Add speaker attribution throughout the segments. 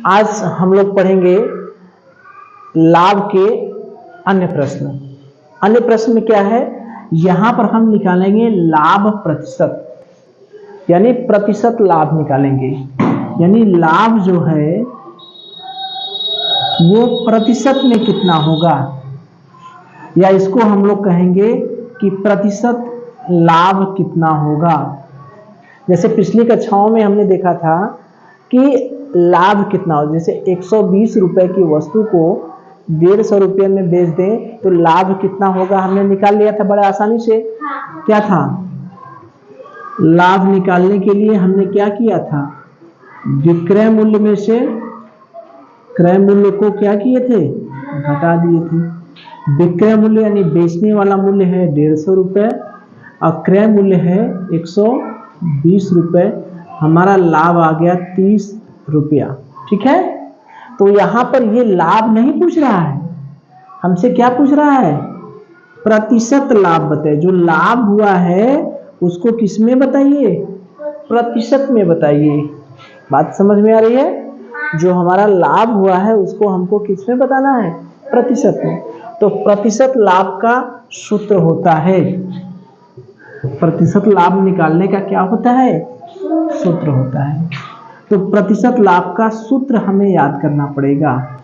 Speaker 1: आज हम लोग पढ़ेंगे लाभ के अन्य प्रश्न। अन्य प्रश्न में क्या है, यहां पर हम निकालेंगे लाभ प्रतिशत, यानी प्रतिशत लाभ निकालेंगे। यानी लाभ जो है वो प्रतिशत में कितना होगा, या इसको हम लोग कहेंगे कि प्रतिशत लाभ कितना होगा। जैसे पिछली कक्षाओं में हमने देखा था कि लाभ कितना हो, जैसे 120 रुपए की वस्तु को 150 रुपये में बेच दें तो लाभ कितना होगा, हमने निकाल लिया था बड़े आसानी से। क्या था, लाभ निकालने के लिए हमने क्या किया था, विक्रय मूल्य में से क्रय मूल्य को क्या किए थे, घटा दिए थे। विक्रय मूल्य यानी बेचने वाला मूल्य है 150 रुपये और क्रय मूल्य है 120 रुपये, हमारा लाभ आ गया 30 रुपया। ठीक है, तो यहां पर ये लाभ नहीं पूछ रहा है, हमसे क्या पूछ रहा है, प्रतिशत लाभ बताइए। जो लाभ हुआ है उसको किस में बताइए, प्रतिशत में बताइए। बात समझ में आ रही है, जो हमारा लाभ हुआ है उसको हमको किस में बताना है, प्रतिशत में। तो प्रतिशत लाभ का सूत्र होता है, प्रतिशत लाभ निकालने का क्या होता है, सूत्र होता है। तो प्रतिशत लाभ का सूत्र हमें याद करना पड़ेगा,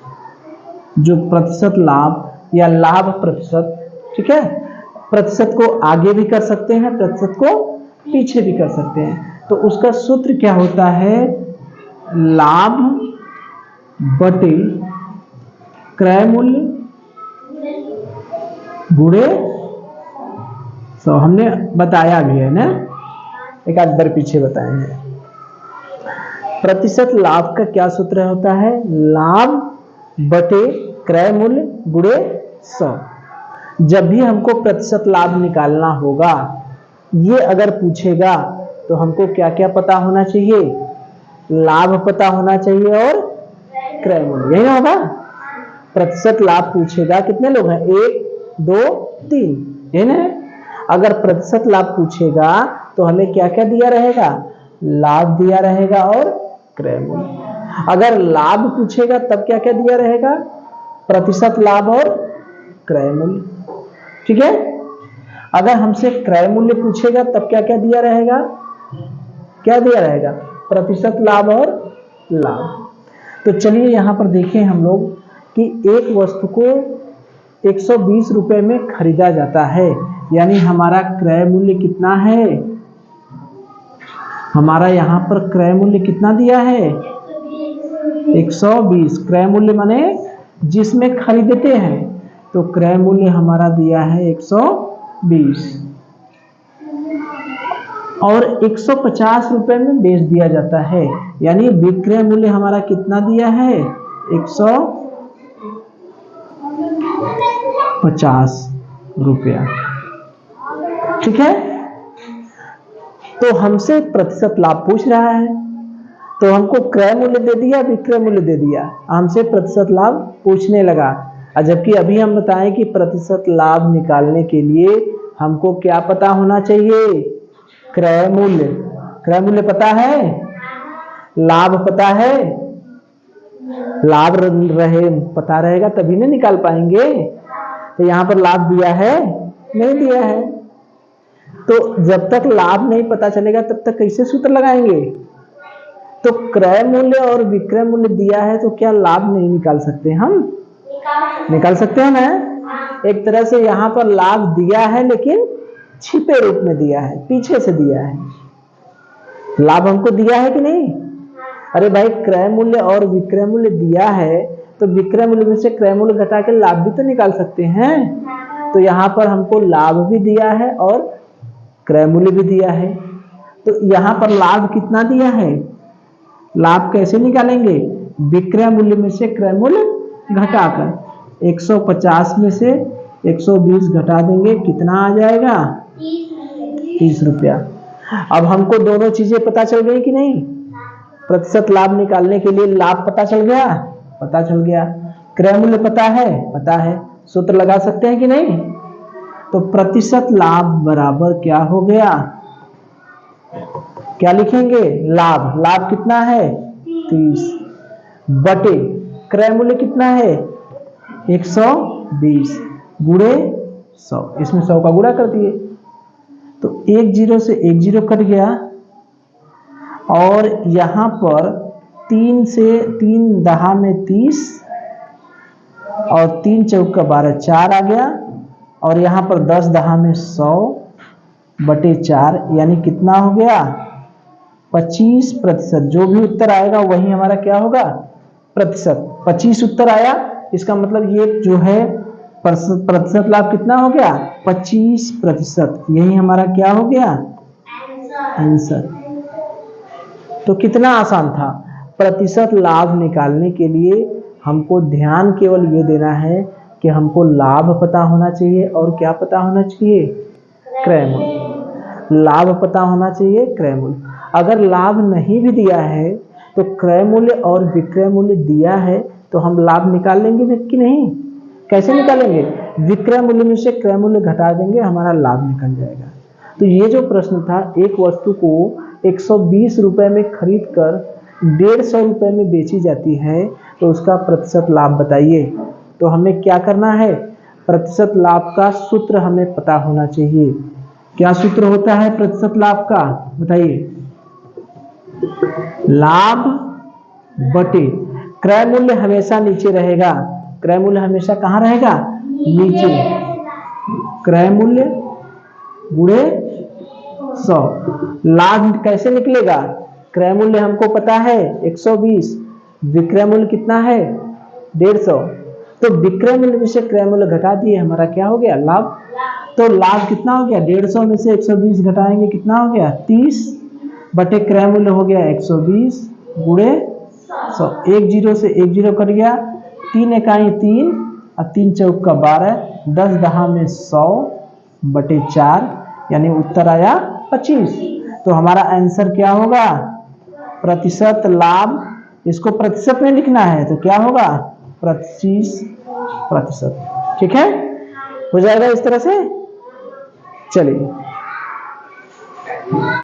Speaker 1: जो प्रतिशत लाभ या लाभ प्रतिशत। ठीक है, प्रतिशत को आगे भी कर सकते हैं, प्रतिशत को पीछे भी कर सकते हैं। तो उसका सूत्र क्या होता है, लाभ बटे क्रय मूल्य गुणे 100। हमने बताया भी है ना, एक आध बार पीछे बताए हैं। प्रतिशत लाभ का क्या सूत्र होता है, लाभ बटे क्रय मूल्य गुणे 100। जब भी हमको प्रतिशत लाभ निकालना होगा, ये अगर पूछेगा तो हमको क्या क्या पता होना चाहिए, लाभ पता होना चाहिए और क्रय मूल्य, यही होगा। प्रतिशत लाभ पूछेगा, कितने लोग हैं, 1 2 3, यही ना। अगर प्रतिशत लाभ पूछेगा तो हमें क्या क्या दिया रहेगा, लाभ दिया रहेगा और क्रय मूल्य। अगर लाभ पूछेगा तब क्या क्या दिया रहेगा, प्रतिशत लाभ और क्रय मूल्य। ठीक है, अगर हमसे क्रय मूल्य पूछेगा तब क्या क्या दिया रहेगा, क्या दिया रहेगा, प्रतिशत लाभ और लाभ। तो चलिए यहां पर देखें हम लोग कि एक वस्तु को 120 रुपए में खरीदा जाता है, यानी हमारा क्रय मूल्य कितना है, हमारा यहां पर क्रय मूल्य कितना दिया है, 120। क्रय मूल्य माने जिसमें खरीदते हैं, तो क्रय मूल्य हमारा दिया है 120 और 150 रुपए में बेच दिया जाता है, यानी विक्रय मूल्य हमारा कितना दिया है, 150 रुपया। ठीक है, तो हमसे प्रतिशत लाभ पूछ रहा है, तो हमको क्रय मूल्य दे दिया, विक्रय मूल्य दे दिया, हमसे प्रतिशत लाभ पूछने लगा। जबकि अभी हम बताएं कि प्रतिशत लाभ निकालने के लिए हमको क्या पता होना चाहिए, क्रय मूल्य। क्रय मूल्य पता है, लाभ पता है, लाभ रहे पता रहेगा तभी ना निकाल पाएंगे। तो यहां पर लाभ दिया है, नहीं दिया है, तो जब तक लाभ नहीं पता चलेगा तब तक कैसे सूत्र लगाएंगे। तो क्रय मूल्य और विक्रय मूल्य दिया है तो क्या लाभ नहीं निकाल सकते, हम निकाल सकते हैं ना। एक तरह से यहां पर लाभ दिया है लेकिन छिपे रूप में दिया है, पीछे से दिया है। लाभ हमको दिया है कि नहीं, अरे भाई क्रय मूल्य और विक्रय मूल्य दिया है तो विक्रय मूल्य में से क्रय मूल्य घटा के लाभ भी तो निकाल सकते हैं। तो यहां पर हमको लाभ भी दिया है और क्रय मूल्य भी दिया है, तो यहां पर लाभ कितना दिया है, लाभ कैसे निकालेंगे, विक्रय मूल्य में से क्रय मूल्य घटाकर 150 में से 120 घटा देंगे, कितना आ जाएगा, 30 रुपया। अब हमको दोनों चीजें पता चल गई कि नहीं, प्रतिशत लाभ निकालने के लिए लाभ पता चल गया, पता चल गया, क्रय मूल्य पता है, सूत्र लगा सकते हैं कि नहीं। तो प्रतिशत लाभ बराबर क्या हो गया, क्या लिखेंगे, लाभ, लाभ कितना है 30 बटे क्रय मूल्य कितना है 120 गुणे 100, इसमें 100 का गुणा कर दिए तो 1 0 से 1 0 कट गया और यहां पर 3 से 3 दहा में 30 और 3 चौक का 12 4 आ गया और यहां पर 10 दहा में 100 बटे 4 यानी कितना हो गया 25%। जो भी उत्तर आएगा वही हमारा क्या होगा प्रतिशत। 25 उत्तर आया, इसका मतलब ये जो है प्रतिशत लाभ कितना हो गया 25%। यही हमारा क्या हो गया आंसर। तो कितना आसान था। प्रतिशत लाभ निकालने के लिए हमको ध्यान केवल ये देना है कि हमको लाभ पता होना चाहिए और क्या पता होना चाहिए क्रय मूल्य। लाभ पता होना चाहिए क्रय मूल्य। अगर लाभ नहीं भी दिया है तो क्रय मूल्य और विक्रय मूल्य दिया है तो हम लाभ निकाल लेंगे कि नहीं। कैसे निकालेंगे, विक्रय मूल्य में से क्रय मूल्य घटा देंगे, हमारा लाभ निकल जाएगा। तो ये जो प्रश्न था, एक वस्तु को 120 रुपए में खरीद कर 150 रुपए में बेची जाती है तो उसका प्रतिशत लाभ बताइए। तो हमें क्या करना है, प्रतिशत लाभ का सूत्र हमें पता होना चाहिए। क्या सूत्र होता है प्रतिशत लाभ का, बताइए। लाभ बटे क्रय मूल्य हमेशा नीचे रहेगा। क्रय मूल्य हमेशा कहां रहेगा, नीचे। क्रय मूल्य गुणे 100। लाभ कैसे निकलेगा, क्रय मूल्य हमको पता है 120, विक्रय मूल्य कितना है 150। तो विक्रय मूल्य में से क्रय मूल्य घटा दिए, हमारा क्या हो गया लाभ। तो लाभ कितना हो गया 150 में से 120 घटाएंगे कितना हो गया 30 बटे क्रय मूल्य हो गया 120 गुणे 100। 1 0 से 1 0 कट गया, 3 इकाई 3 और 3 चौक का 12, 10 दहा में 100 बटे 4 यानी उत्तर आया 25। तो हमारा आंसर क्या होगा प्रतिशत लाभ। इसको प्रतिशत में लिखना है तो क्या होगा 25%। ठीक है, हो जाएगा इस तरह से। चलिए